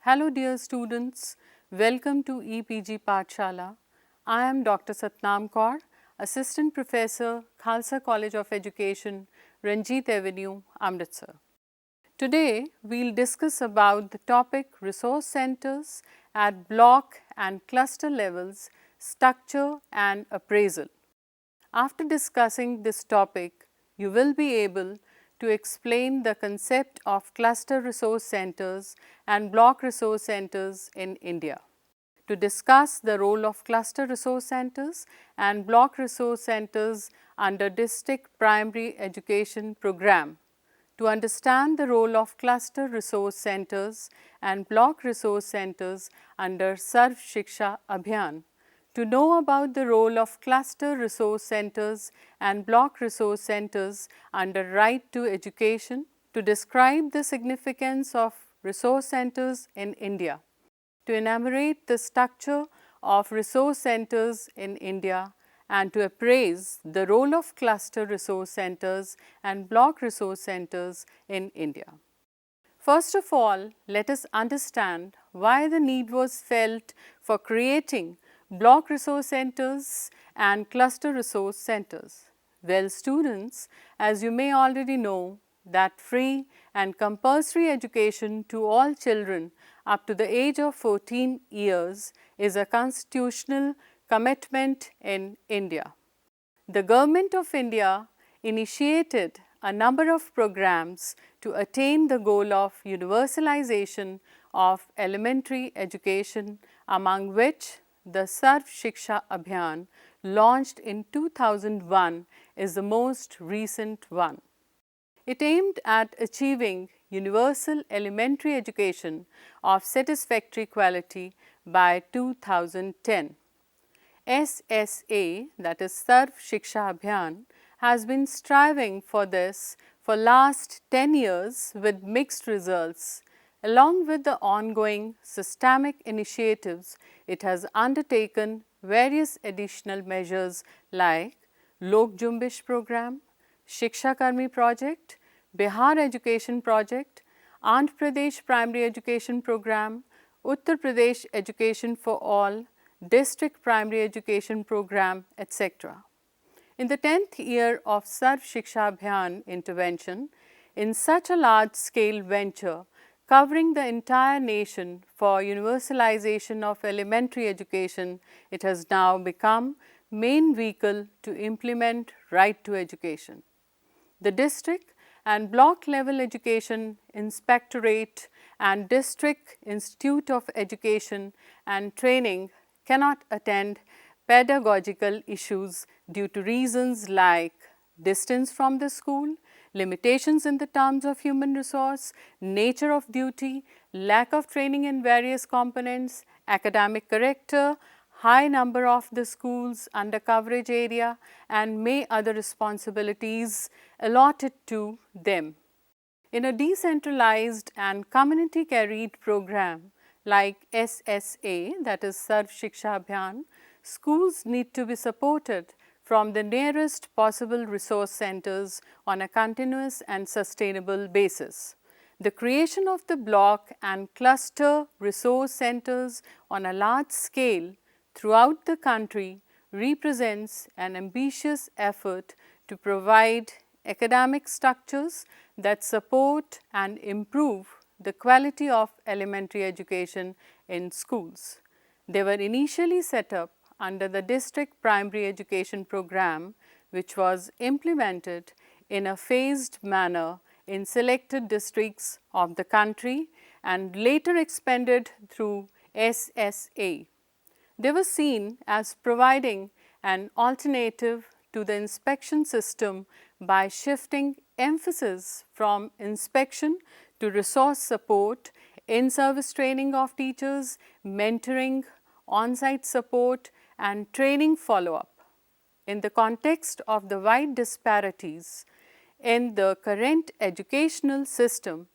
Hello dear students, welcome to EPG Pathshala. I am Dr. Satnam Kaur, Assistant Professor, Khalsa College of Education, Ranjit Avenue, Amritsar. Today we will discuss about the topic resource centers at block and cluster levels, structure and appraisal. After discussing this topic, you will be able to explain the concept of cluster resource centers and block resource centers in India. To discuss the role of cluster resource centers and block resource centers under district primary education program. To understand the role of cluster resource centers and block resource centers under Sarv Shiksha Abhiyan. To know about the role of cluster resource centers and block resource centers under Right to Education, to describe the significance of resource centers in India, to enumerate the structure of resource centers in India and to appraise the role of cluster resource centers and block resource centers in India. First of all, let us understand why the need was felt for creating block resource centers and cluster resource centers. Well, students, as you may already know that free and compulsory education to all children up to the age of 14 years is a constitutional commitment in India. The Government of India initiated a number of programs to attain the goal of universalization of elementary education, among which the Sarv Shiksha Abhiyan launched in 2001 is the most recent one. It aimed at achieving universal elementary education of satisfactory quality by 2010. SSA, that is Sarv Shiksha Abhiyan, has been striving for this for last 10 years with mixed results. Along with the ongoing systemic initiatives, it has undertaken various additional measures like Lok Jumbish program, Shiksha Karmi project, Bihar Education project, Andhra Pradesh Primary Education program, Uttar Pradesh Education for All, District Primary Education program, etc. In the 10th year of Sarv Shiksha Abhiyan intervention, in such a large scale venture covering the entire nation for universalization of elementary education, it has now become main vehicle to implement right to education. The district and block level education inspectorate and district institute of education and training cannot attend pedagogical issues due to reasons like distance from the school, limitations in the terms of human resource, nature of duty, lack of training in various components, academic character, high number of the schools under coverage area and may other responsibilities allotted to them. In a decentralized and community carried program like SSA, that is Sarv Shiksha Abhiyan, schools need to be supported from the nearest possible resource centers on a continuous and sustainable basis. The creation of the block and cluster resource centers on a large scale throughout the country represents an ambitious effort to provide academic structures that support and improve the quality of elementary education in schools. They were initially set up under the District Primary Education program, which was implemented in a phased manner in selected districts of the country and later expanded through SSA. They were seen as providing an alternative to the inspection system by shifting emphasis from inspection to resource support, in-service training of teachers, mentoring, on-site support and training follow-up. In the context of the wide disparities in the current educational system,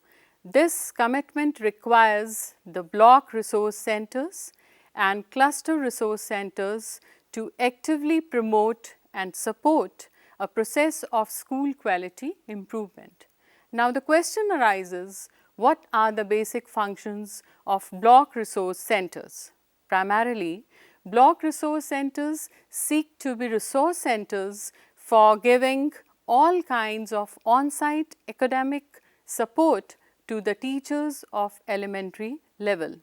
this commitment requires the block resource centers and cluster resource centers to actively promote and support a process of school quality improvement. Now, the question arises, what are the basic functions of block resource centers? Primarily, block resource centers seek to be resource centers for giving all kinds of on-site academic support to the teachers of elementary level.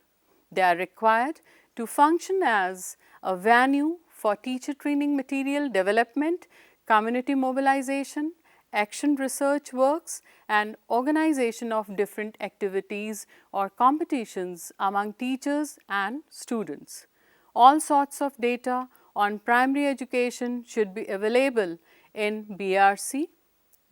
They are required to function as a venue for teacher training material development, community mobilization, action research works, and organization of different activities or competitions among teachers and students. All sorts of data on primary education should be available in BRC.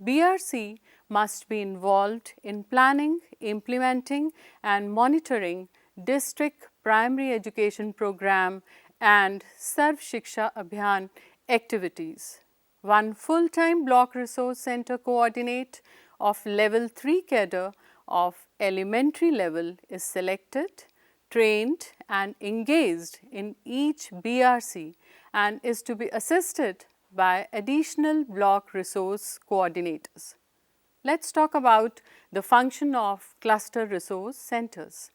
BRC must be involved in planning, implementing, and monitoring district primary education program and Sarv Shiksha Abhiyan activities. One full-time block resource center coordinate of level 3 cadre of elementary level is selected, trained and engaged in each BRC and is to be assisted by additional block resource coordinators. Let's talk about the function of cluster resource centers.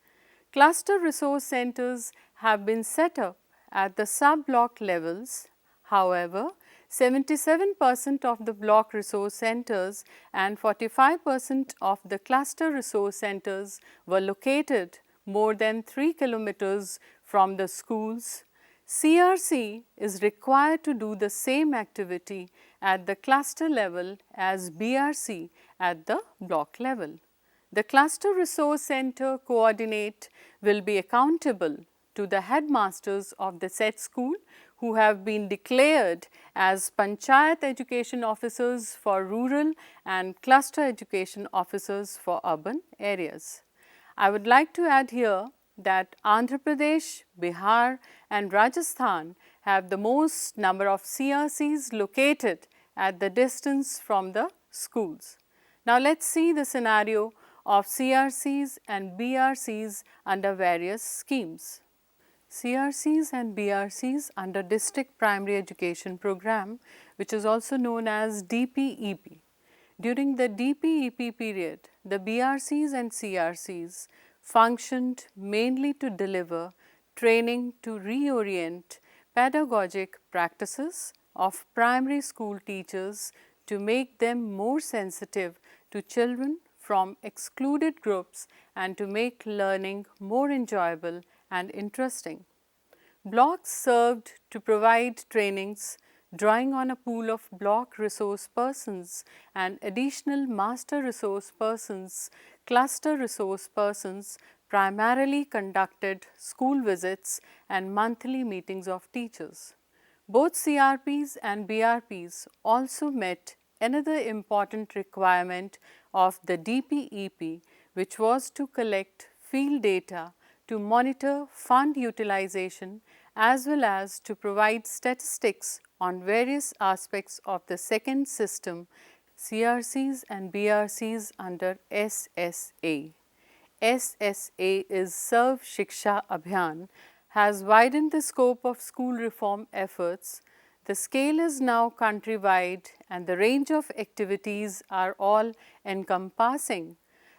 Cluster resource centers have been set up at the sub-block levels. However, 77% of the block resource centers and 45% of the cluster resource centers were located more than 3 kilometers from the schools. CRC is required to do the same activity at the cluster level as BRC at the block level. The cluster resource center coordinate will be accountable to the headmasters of the said school who have been declared as Panchayat Education Officers for rural and cluster education officers for urban areas. I would like to add here that Andhra Pradesh, Bihar and Rajasthan have the most number of CRCs located at the distance from the schools. Now, let us see the scenario of CRCs and BRCs under various schemes. CRCs and BRCs under District Primary Education Program, which is also known as DPEP. During the DPEP period, the BRCs and CRCs functioned mainly to deliver training to reorient pedagogic practices of primary school teachers to make them more sensitive to children from excluded groups and to make learning more enjoyable and interesting. Blocks served to provide trainings drawing on a pool of block resource persons and additional master resource persons, cluster resource persons primarily conducted school visits and monthly meetings of teachers. Both CRPs and BRPs also met another important requirement of the DPEP, which was to collect field data to monitor fund utilization as well as to provide statistics on various aspects of the second system, CRCs and BRCs under SSA. SSA is Sarv Shiksha Abhiyan, has widened the scope of school reform efforts. The scale is now countrywide and the range of activities are all encompassing.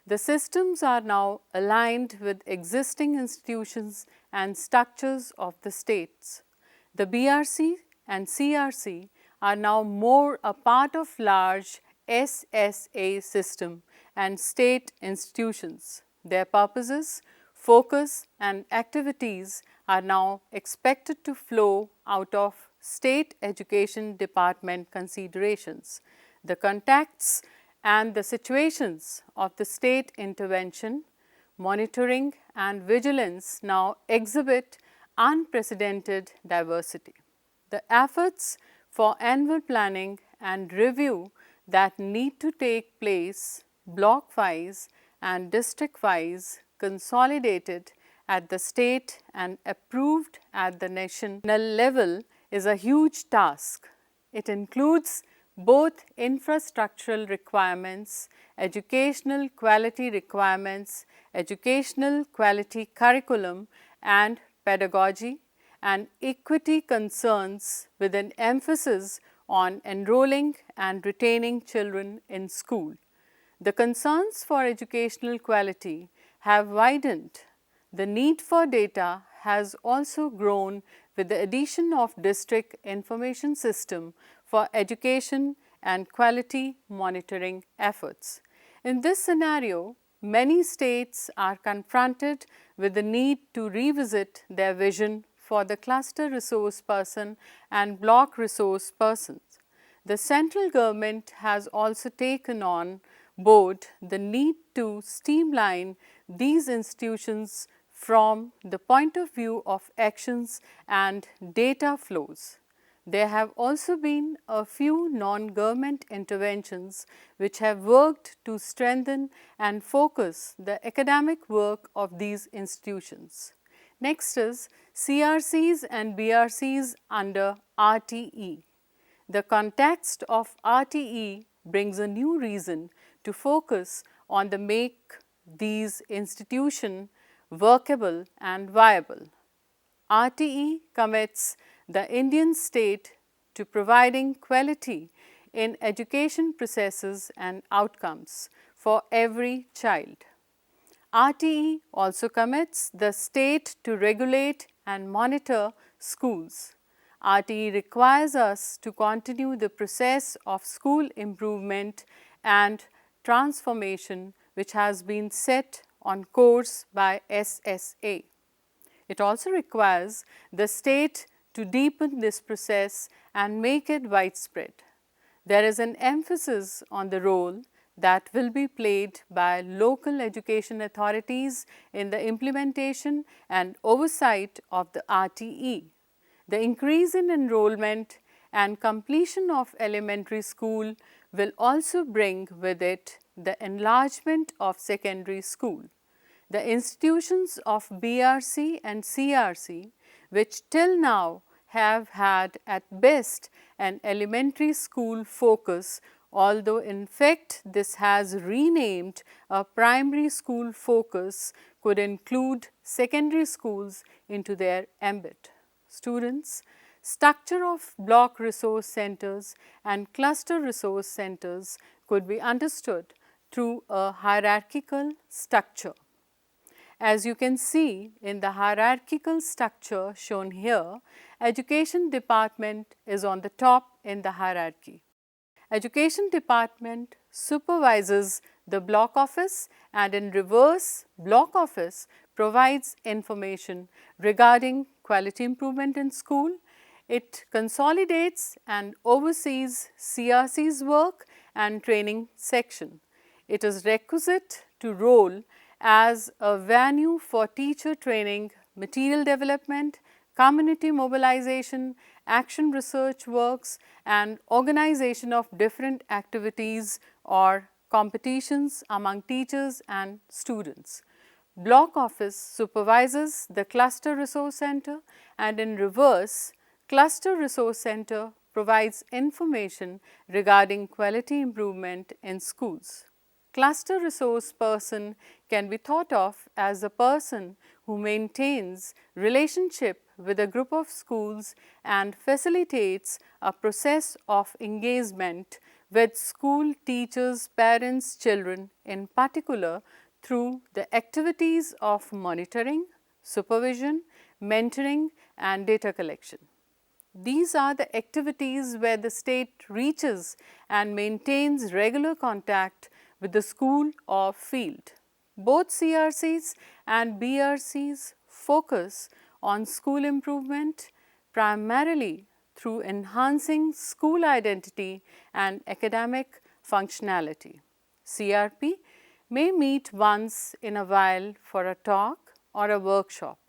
The systems are now aligned with existing institutions and structures of the states. The BRC and CRC are now more a part of large SSA system and state institutions. Their purposes, focus and activities are now expected to flow out of state education department considerations. The contexts and the situations of the state intervention, monitoring and vigilance now exhibit unprecedented diversity. The efforts for annual planning and review that need to take place block-wise and district-wise, consolidated at the state and approved at the national level is a huge task. It includes both infrastructural requirements, educational quality requirements, educational quality curriculum and pedagogy, and equity concerns with an emphasis on enrolling and retaining children in school. The concerns for educational quality have widened. The need for data has also grown with the addition of district information system for education and quality monitoring efforts. In this scenario, many states are confronted with the need to revisit their vision for the cluster resource person and block resource persons. The central government has also taken on board the need to streamline these institutions from the point of view of actions and data flows. There have also been a few non-government interventions which have worked to strengthen and focus the academic work of these institutions. Next is CRCs and BRCs under RTE. The context of RTE brings a new reason to focus on the make these institutions workable and viable. RTE commits the Indian state to providing quality in education processes and outcomes for every child. RTE also commits the state to regulate and monitor schools. RTE requires us to continue the process of school improvement and transformation which has been set on course by SSA. It also requires the state to deepen this process and make it widespread. There is an emphasis on the role that will be played by local education authorities in the implementation and oversight of the RTE. The increase in enrollment and completion of elementary school will also bring with it the enlargement of secondary school. The institutions of BRC and CRC, which till now have had at best an elementary school focus, although in fact this has renamed a primary school focus, could include secondary schools into their ambit. Students, structure of block resource centers and cluster resource centers could be understood through a hierarchical structure. As you can see in the hierarchical structure shown here, Education Department is on the top in the hierarchy. Education Department supervises the block office and in reverse, block office provides information regarding quality improvement in school. It consolidates and oversees CRC's work and training section. It is requisite to role as a venue for teacher training, material development, community mobilization, action research works and organization of different activities or competitions among teachers and students. Block office supervises the cluster resource center and in reverse, cluster resource center provides information regarding quality improvement in schools. Cluster resource person can be thought of as a person who maintains relationship with a group of schools and facilitates a process of engagement with school teachers, parents, children in particular through the activities of monitoring, supervision, mentoring and data collection. These are the activities where the state reaches and maintains regular contact with the school or field. Both CRCs and BRCs focus on school improvement primarily through enhancing school identity and academic functionality. CRP may meet once in a while for a talk or a workshop,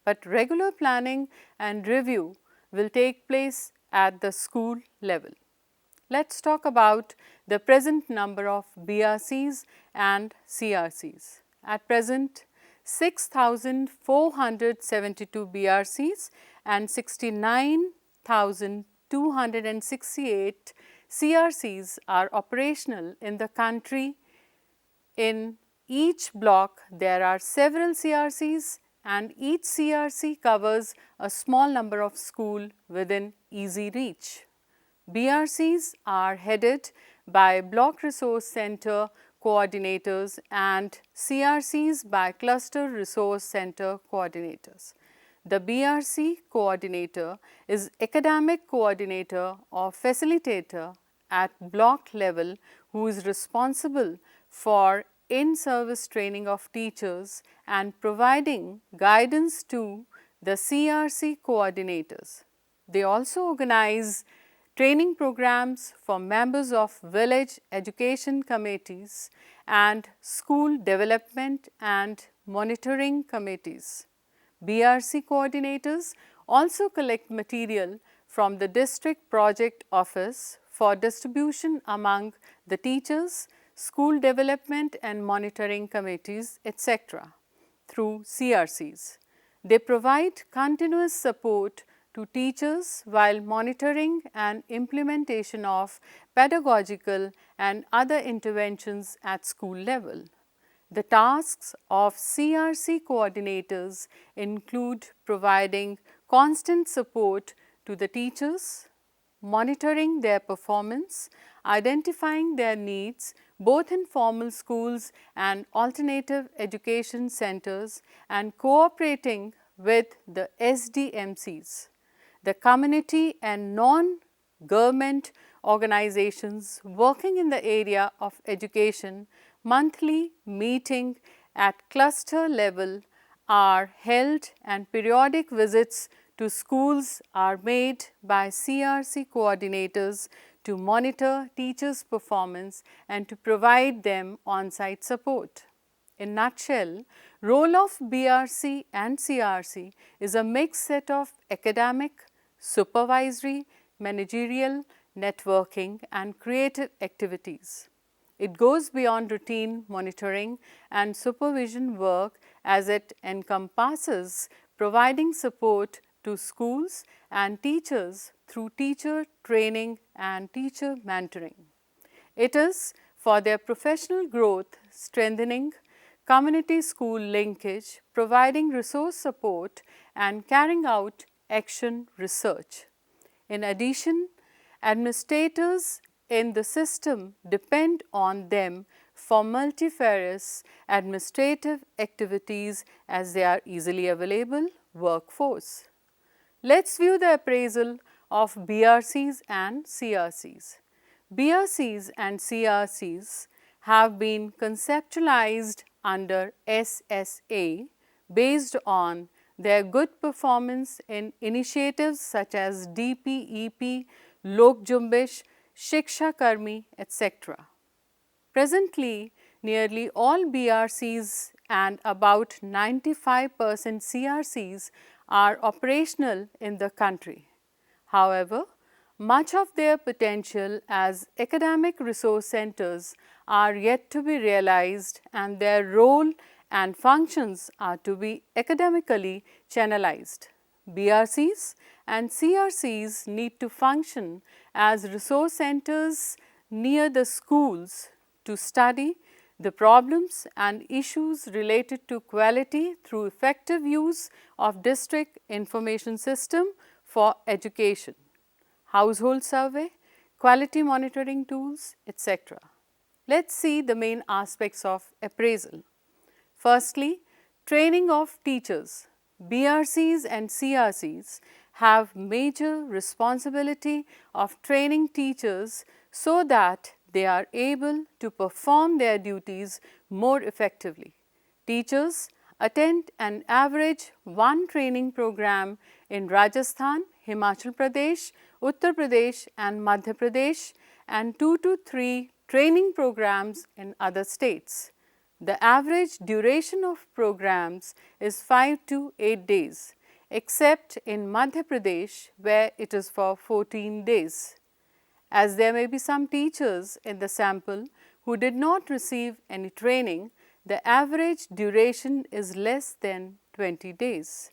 but regular planning and review will take place at the school level. Let's talk about the present number of BRCs and CRCs. At present, 6,472 BRCs and 69,268 CRCs are operational in the country. In each block, there are several CRCs and each CRC covers a small number of schools within easy reach. BRCs are headed by Block Resource Center coordinators and CRCs by Cluster Resource Center coordinators. The BRC coordinator is academic coordinator or facilitator at block level who is responsible for in-service training of teachers and providing guidance to the CRC coordinators. They also organize training programs for members of village education committees and school development and monitoring committees. BRC coordinators also collect material from the district project office for distribution among the teachers, school development and monitoring committees, etc. through CRCs. They provide continuous support to teachers while monitoring and implementation of pedagogical and other interventions at school level. The tasks of CRC coordinators include providing constant support to the teachers, monitoring their performance, identifying their needs both in formal schools and alternative education centers, and cooperating with the SDMCs. The community and non-government organizations working in the area of education monthly meeting at cluster level are held and periodic visits to schools are made by CRC coordinators to monitor teachers' performance and to provide them on-site support. In nutshell, role of BRC and CRC is a mixed set of academic, supervisory, managerial, networking and creative activities. It goes beyond routine monitoring and supervision work as it encompasses providing support to schools and teachers through teacher training and teacher mentoring. It is for their professional growth, strengthening community school linkage, providing resource support and carrying out action research. In addition, administrators in the system depend on them for multifarious administrative activities as they are easily available workforce. Let's view the appraisal of BRCs and CRCs. BRCs and CRCs have been conceptualized under SSA based on their good performance in initiatives such as DPEP, Lok Jumbish, Shiksha Karmi, etc. Presently, nearly all BRCs and about 95% CRCs are operational in the country. However, much of their potential as academic resource centers are yet to be realized and their role and functions are to be academically channelized. BRCs and CRCs need to function as resource centers near the schools to study the problems and issues related to quality through effective use of district information system for education, household survey, quality monitoring tools, etc. Let's see the main aspects of appraisal. Firstly, training of teachers. BRCs and CRCs have major responsibility of training teachers so that they are able to perform their duties more effectively. Teachers attend an average one training program in Rajasthan, Himachal Pradesh, Uttar Pradesh and Madhya Pradesh and 2 to 3 training programs in other states. The average duration of programs is 5 to 8 days, except in Madhya Pradesh where it is for 14 days. As there may be some teachers in the sample who did not receive any training, the average duration is less than 20 days.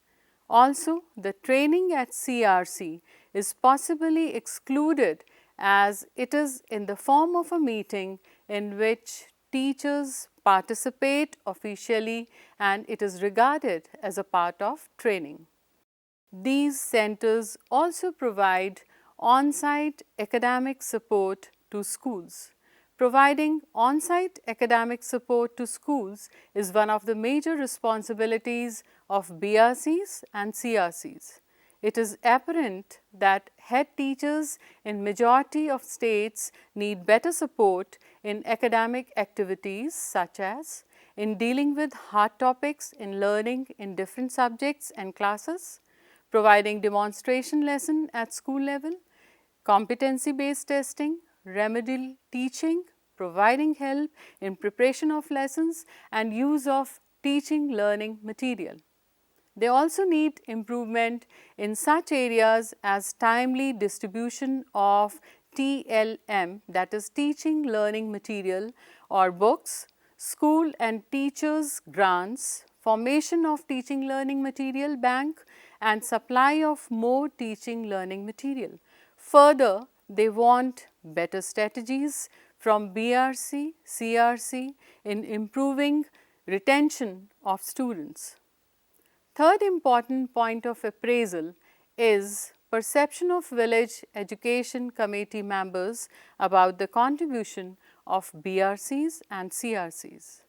Also, the training at CRC is possibly excluded as it is in the form of a meeting in which teachers participate officially and it is regarded as a part of training. These centers also provide on-site academic support to schools. Providing on-site academic support to schools is one of the major responsibilities of BRCs and CRCs. It is apparent that head teachers in majority of states need better support in academic activities such as in dealing with hard topics in learning in different subjects and classes, providing demonstration lesson at school level, competency-based testing, remedial teaching, providing help in preparation of lessons and use of teaching learning material. They also need improvement in such areas as timely distribution of TLM, that is teaching learning material or books, school and teachers grants, formation of teaching learning material bank and supply of more teaching learning material. Further, they want better strategies from BRC, CRC in improving retention of students. Third important point of appraisal is perception of village education committee members about the contribution of BRCs and CRCs.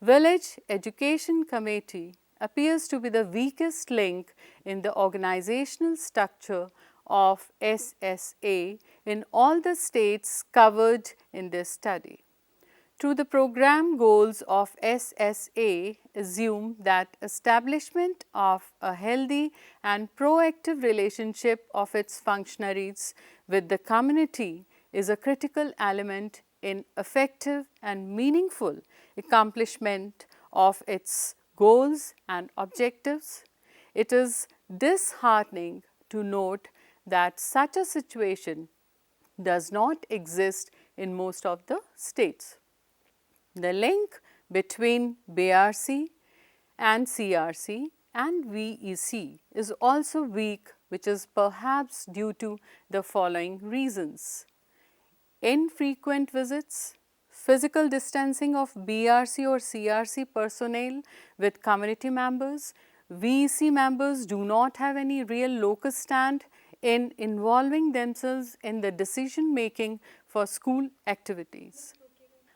Village Education Committee appears to be the weakest link in the organizational structure of SSA in all the states covered in this study. To the program goals of SSA assume that establishment of a healthy and proactive relationship of its functionaries with the community is a critical element in effective and meaningful accomplishment of its goals and objectives. It is disheartening to note that such a situation does not exist in most of the states. The link between BRC and CRC and VEC is also weak, which is perhaps due to the following reasons: infrequent visits, physical distancing of BRC or CRC personnel with community members. VEC members do not have any real locus stand in involving themselves in the decision making for school activities.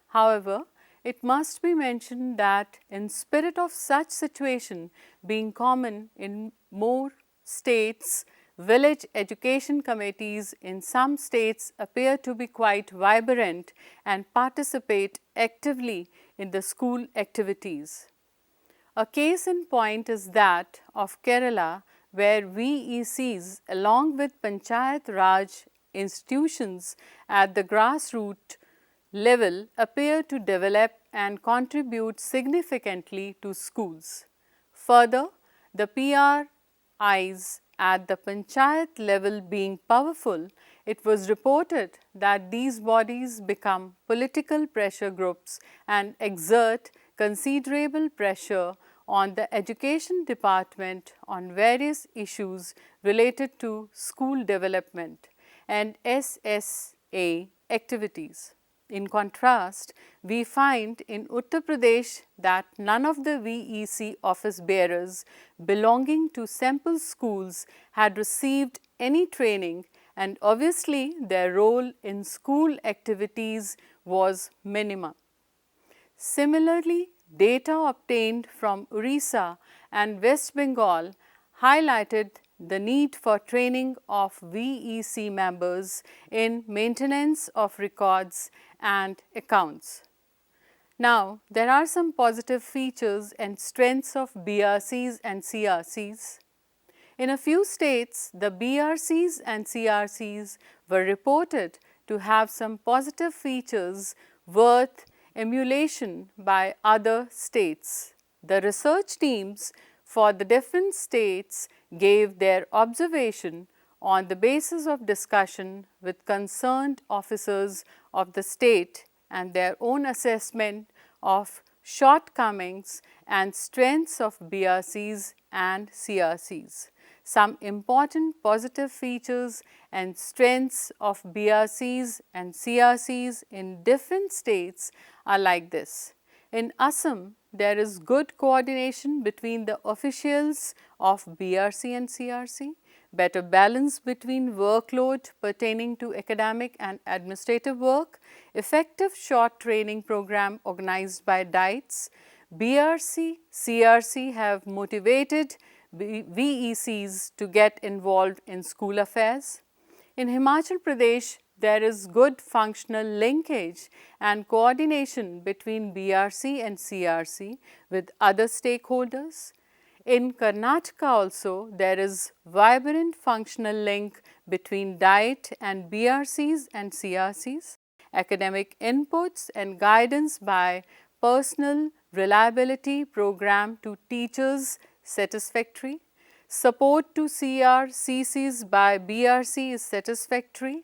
However, it must be mentioned that in spirit of such situation being common in more states, village education committees in some states appear to be quite vibrant and participate actively in the school activities. A case in point is that of Kerala, where VECs along with Panchayat Raj institutions at the grassroots level appear to develop and contribute significantly to schools. Further, the PRIs at the Panchayat level being powerful, it was reported that these bodies become political pressure groups and exert considerable pressure on the education department on various issues related to school development and SSA activities. In contrast, we find in Uttar Pradesh that none of the VEC office bearers belonging to sample schools had received any training, and obviously their role in school activities was minimum. Similarly, data obtained from Orissa and West Bengal highlighted the need for training of VEC members in maintenance of records and accounts. Now, there are some positive features and strengths of BRCs and CRCs. In a few states, the BRCs and CRCs were reported to have some positive features worth emulation by other states. The research teams for the different states gave their observation on the basis of discussion with concerned officers of the state and their own assessment of shortcomings and strengths of BRCs and CRCs. Some important positive features and strengths of BRCs and CRCs in different states are like this. In Assam, there is good coordination between the officials of BRC and CRC. better balance between workload pertaining to academic and administrative work, effective short training program organized by DIETS, BRC, CRC have motivated VECs to get involved in school affairs. In Himachal Pradesh, there is good functional linkage and coordination between BRC and CRC with other stakeholders. In Karnataka also, there is vibrant functional link between DIET and BRCs and CRCs. Academic inputs and guidance by personal reliability program to teachers satisfactory. Support to CRCs by BRC is satisfactory.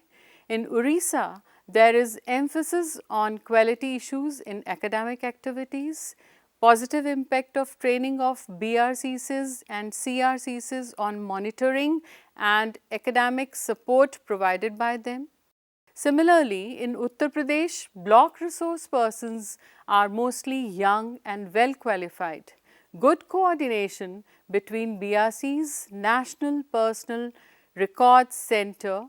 In Orissa, there is emphasis on quality issues in academic activities, positive impact of training of BRCs and CRCs on monitoring and academic support provided by them. Similarly, in Uttar Pradesh, block resource persons are mostly young and well qualified. Good coordination between BRC's National Personal Records Center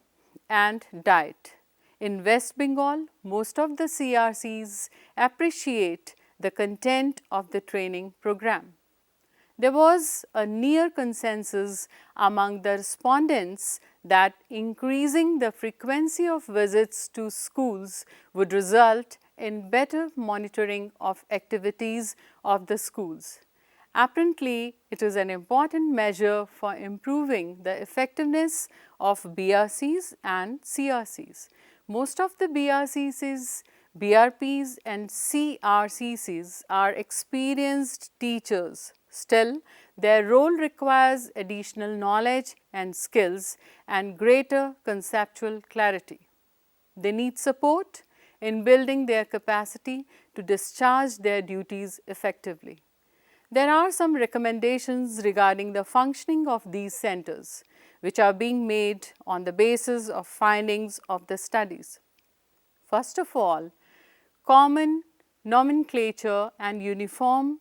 and DIET. In West Bengal, most of the CRCs appreciate the content of the training program. There was a near consensus among the respondents that increasing the frequency of visits to schools would result in better monitoring of activities of the schools. Apparently, it is an important measure for improving the effectiveness of BRCs and CRCs. Most of the BRCs, BRPs and CRCs are experienced teachers. Still, their role requires additional knowledge and skills and greater conceptual clarity. They need support in building their capacity to discharge their duties effectively. There are some recommendations regarding the functioning of these centers, which are being made on the basis of findings of the studies. First of all, common nomenclature and uniform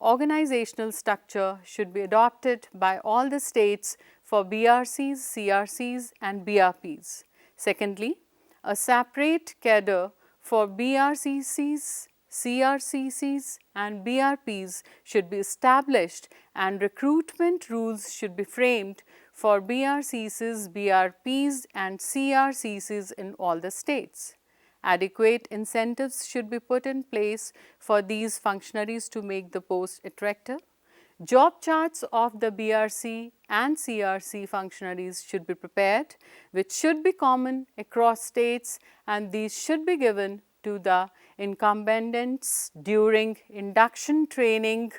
organizational structure should be adopted by all the states for BRCs, CRCs and BRPs. Secondly, a separate cadre for BRCs, CRCs and BRPs should be established and recruitment rules should be framed for BRCs, BRPs and CRCs in all the states. Adequate incentives should be put in place for these functionaries to make the post attractive. Job charts of the BRC and CRC functionaries should be prepared, which should be common across states, and these should be given to the incumbents during induction training.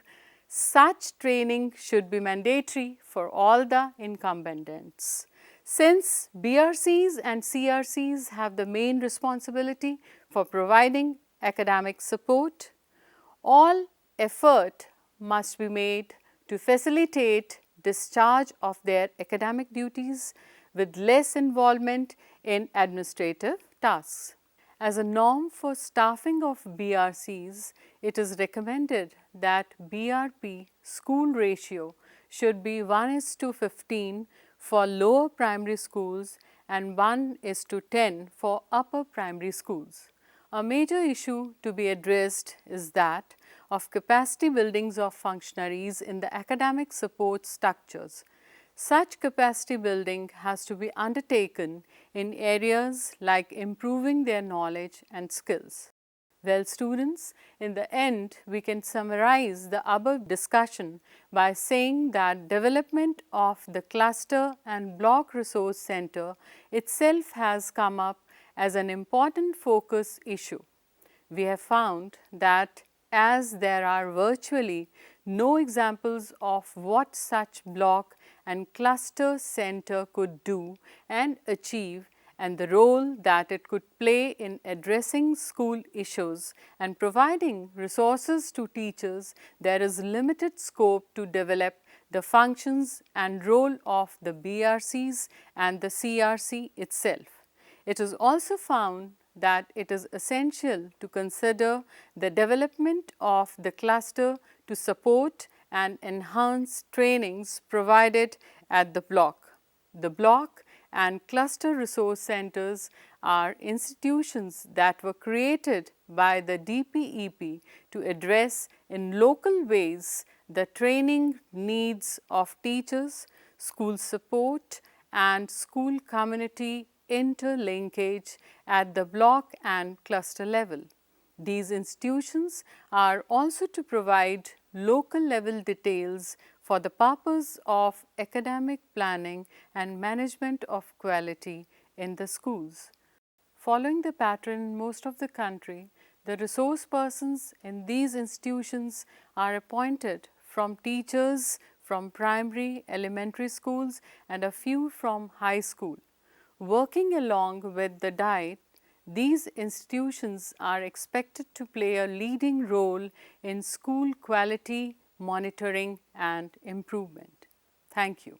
Such training should be mandatory for all the incumbents. Since BRCs and CRCs have the main responsibility for providing academic support, all effort must be made to facilitate discharge of their academic duties with less involvement in administrative tasks. As a norm for staffing of BRCs, it is recommended that BRP school ratio should be 1:15 for lower primary schools and 1:10 for upper primary schools. A major issue to be addressed is that of capacity buildings of functionaries in the academic support structures. Such capacity building has to be undertaken in areas like improving their knowledge and skills. Well, students, in the end, we can summarize the above discussion by saying that development of the cluster and block resource center itself has come up as an important focus issue. We have found that as there are virtually no examples of what such block and cluster center could do and achieve, and the role that it could play in addressing school issues and providing resources to teachers, there is limited scope to develop the functions and role of the BRCs and the CRC itself. It is also found that it is essential to consider the development of the cluster to support and enhance trainings provided at the block. The block and cluster resource centers are institutions that were created by the DPEP to address in local ways the training needs of teachers, school support and school community interlinkage at the block and cluster level. These institutions are also to provide local level details for the purpose of academic planning and management of quality in the schools. Following the pattern in most of the country, the resource persons in these institutions are appointed from teachers from primary, elementary schools and a few from high school. Working along with the diet, these institutions are expected to play a leading role in school quality monitoring and improvement. Thank you.